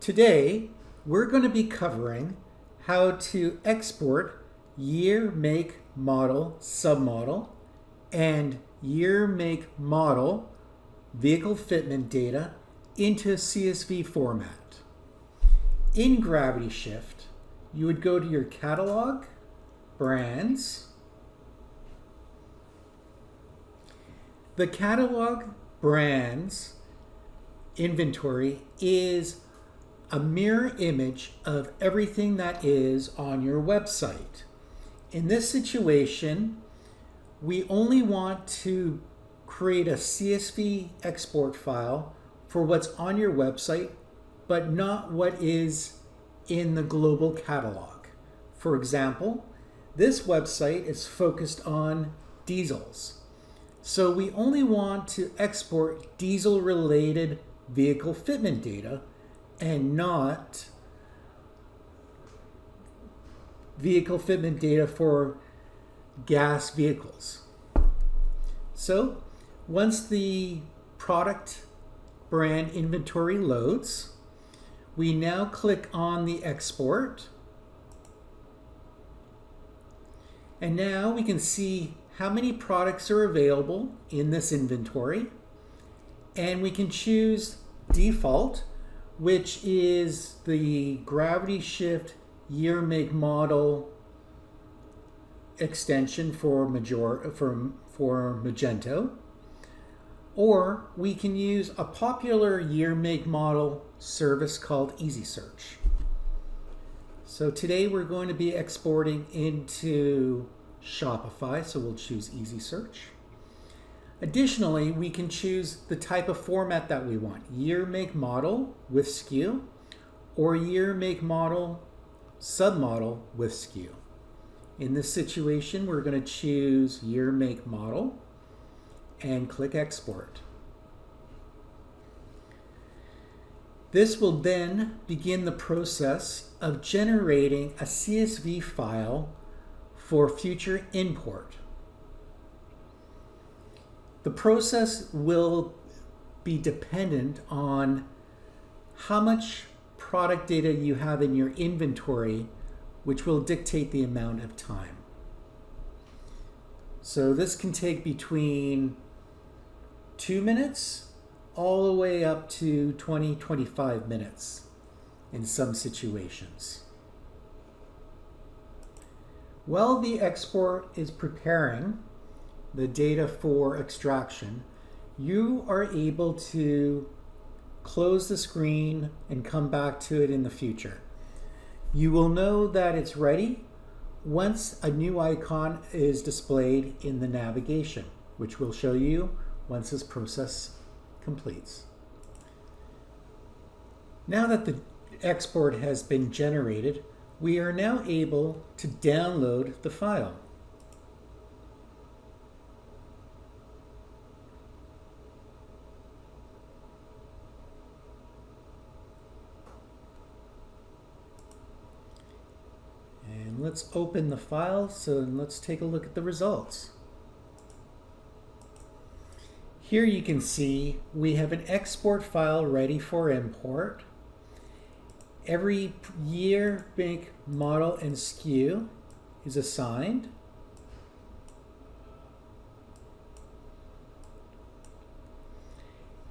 Today, we're going to be covering how to export year, make, model, submodel, and year, make, model vehicle fitment data into CSV format. In Gravity Shift, you would go to your catalog, brands. The catalog brands inventory is a mirror image of everything that is on your website. In this situation, we only want to create a CSV export file for what's on your website, but not what is in the global catalog. For example, this website is focused on diesels. So we only want to export diesel-related vehicle fitment data and not vehicle fitment data for gas vehicles. So once the product brand inventory loads, we now click on the export. And now we can see how many products are available in this inventory. And we can choose default, which is the Gravity Shift year, make, model extension for Magento. Or we can use a popular year, make, model service called Easy Search. So today we're going to be exporting into Shopify, so we'll choose Easy Search. Additionally, we can choose the type of format that we want, year, make, model with SKU, or year, make, model, submodel with SKU. In this situation, we're going to choose year, make, model and click export. This will then begin the process of generating a CSV file for future import. The process will be dependent on how much product data you have in your inventory, which will dictate the amount of time. So this can take between 2 minutes all the way up to 20-25 minutes in some situations. While the export is preparing the data for extraction, you are able to close the screen and come back to it in the future. You will know that it's ready once a new icon is displayed in the navigation, which will show you once this process completes. Now that the export has been generated, we are now able to download the file. And let's open the file, so let's take a look at the results. Here you can see we have an export file ready for import. Every year, make, model, and SKU is assigned.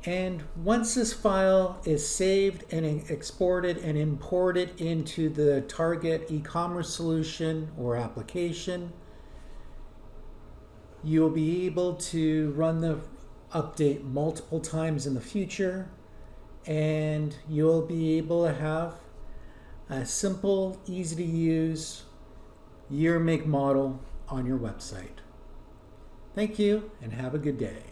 And once this file is saved and exported and imported into the target e-commerce solution or application, you'll be able to run the update multiple times in the future, and you'll be able to have a simple, easy to use year, make, model on your website. Thank you and have a good day.